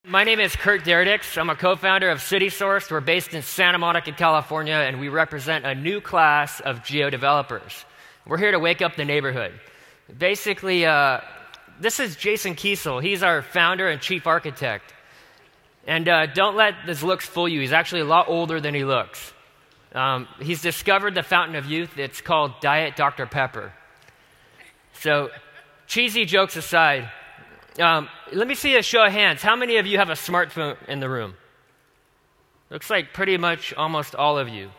My name is Daradics. I'm a co-founder of CitySourced. We're based in Santa Monica, California, and we represent a new class of geo developers. We're here to wake up the neighborhood. Basically, this is Jason Kiesel. He's our founder and chief architect. And don't let his looks fool you. He's actually a lot older than he looks. He's discovered the fountain of youth. It's called Diet Dr. Pepper. So, cheesy jokes aside, let me see a show of hands. How many of you have a smartphone in the room? Looks like pretty much almost all of you.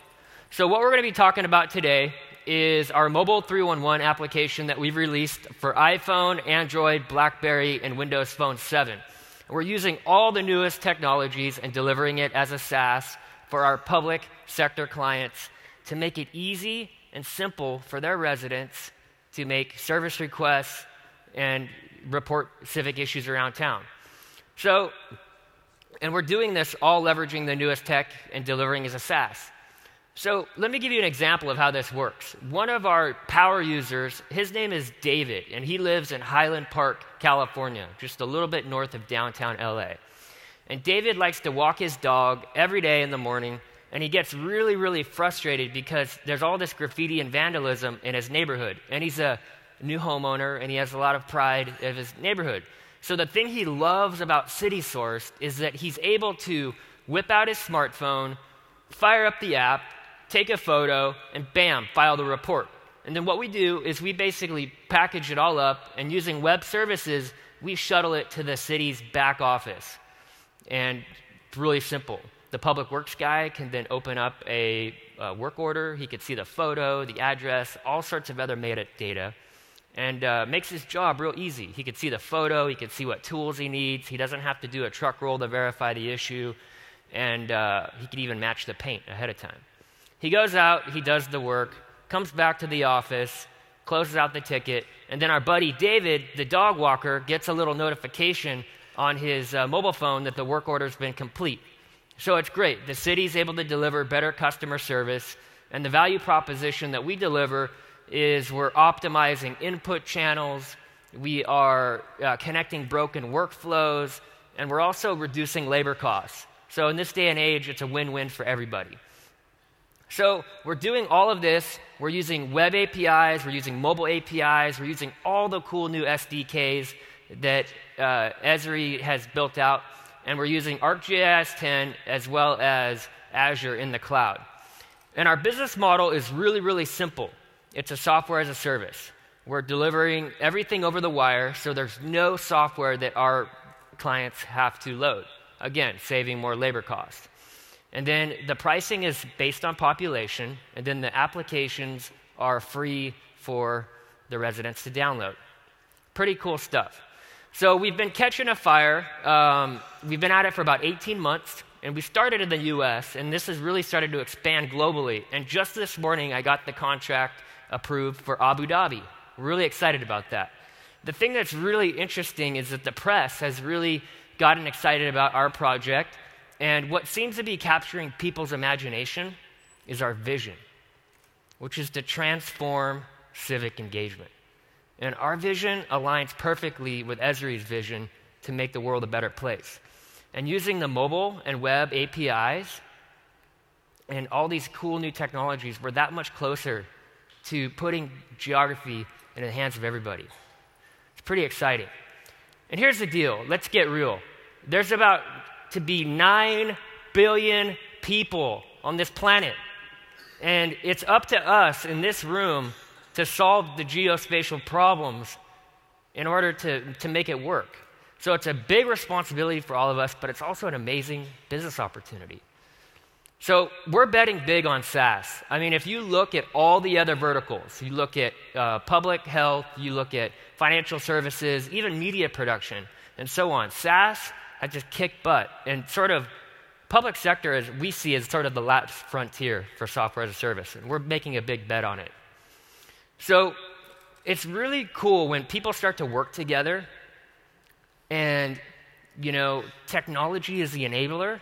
So what we're going to be talking about today is our Mobile 311 application that we've released for iPhone, Android, BlackBerry, and Windows Phone 7. We're using all the newest technologies and delivering it as a SaaS for our public sector clients to make it easy and simple for their residents to make service requests and report civic issues around town. So, and we're doing this all leveraging the newest tech and delivering as a SaaS. So let me give you an example of how this works. One of our power users, his name is David, and he lives in Highland Park, California, just a little bit north of downtown LA. And David likes to walk his dog every day in the morning, and he gets really, really frustrated because there's all this graffiti and vandalism in his neighborhood. And he's a new homeowner, and he has a lot of pride of his neighborhood. So the thing he loves about CitySourced is that he's able to whip out his smartphone, fire up the app, take a photo, and bam, file the report. And then what we do is we basically package it all up, and using web services, we shuttle it to the city's back office. And it's really simple. The public works guy can then open up a work order. He could see the photo, the address, all sorts of other metadata, and makes his job real easy. He could see the photo, he could see what tools he needs, he doesn't have to do a truck roll to verify the issue, and he could even match the paint ahead of time. He goes out, he does the work, comes back to the office, closes out the ticket, and then our buddy David, the dog walker, gets a little notification on his mobile phone that the work order's been complete. So it's great. The city's able to deliver better customer service, and the value proposition that we deliver is we're optimizing input channels, we are connecting broken workflows, and we're also reducing labor costs. So in this day and age, it's a win-win for everybody. So we're doing all of this. We're using web APIs, we're using mobile APIs, we're using all the cool new SDKs that Esri has built out, and we're using ArcGIS 10 as well as Azure in the cloud. And our business model is really, really simple. It's a software as a service. We're delivering everything over the wire, so there's no software that our clients have to load. Again, saving more labor costs. And then the pricing is based on population, and then the applications are free for the residents to download. Pretty cool stuff. So we've been catching a fire. We've been at it for about 18 months, and we started in the US, and this has really started to expand globally. And just this morning, I got the contract approved for Abu Dhabi. Really excited about that. The thing that's really interesting is that the press has really gotten excited about our project, and what seems to be capturing people's imagination is our vision, which is to transform civic engagement. And our vision aligns perfectly with Esri's vision to make the world a better place. And using the mobile and web APIs and all these cool new technologies, we're that much closer to putting geography in the hands of everybody. It's pretty exciting. And here's the deal. Let's get real. There's about to be 9 billion people on this planet. And it's up to us in this room to solve the geospatial problems in order to make it work. So it's a big responsibility for all of us, but it's also an amazing business opportunity. So we're betting big on SaaS. I mean, if you look at all the other verticals, you look at public health, you look at financial services, even media production, and so on, SaaS has just kicked butt. And sort of public sector, as we see, is sort of the last frontier for software as a service, and we're making a big bet on it. So it's really cool when people start to work together and, technology is the enabler.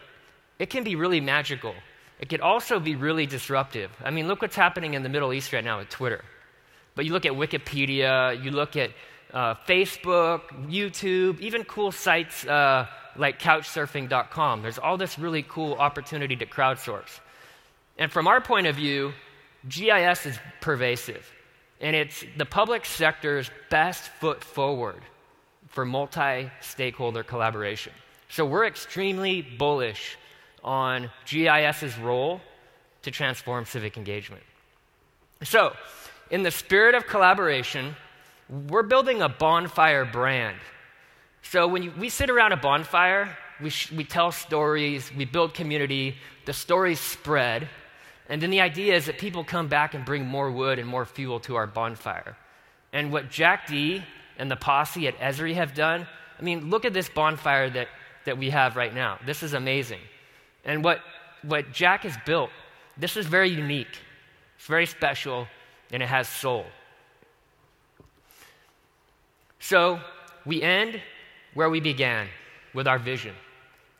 It can be really magical. It could also be really disruptive. I mean, look what's happening in the Middle East right now with Twitter. But you look at Wikipedia, you look at Facebook, YouTube, even cool sites like couchsurfing.com. There's all this really cool opportunity to crowdsource. And from our point of view, GIS is pervasive, and it's the public sector's best foot forward for multi-stakeholder collaboration. So we're extremely bullish on GIS's role to transform civic engagement. So, in the spirit of collaboration, we're building a Bonfire Brand. So when we sit around a bonfire, we tell stories, we build community, the stories spread, and then the idea is that people come back and bring more wood and more fuel to our bonfire. And what Jack D and the posse at Esri have done, I mean, look at this bonfire that we have right now. This is amazing. And what Jack has built, this is very unique. It's very special, and it has soul. So we end where we began, with our vision,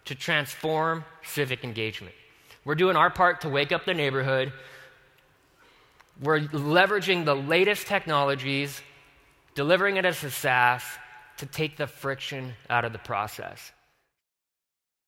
to transform civic engagement. We're doing our part to wake up the neighborhood. We're leveraging the latest technologies, delivering it as a SaaS to take the friction out of the process.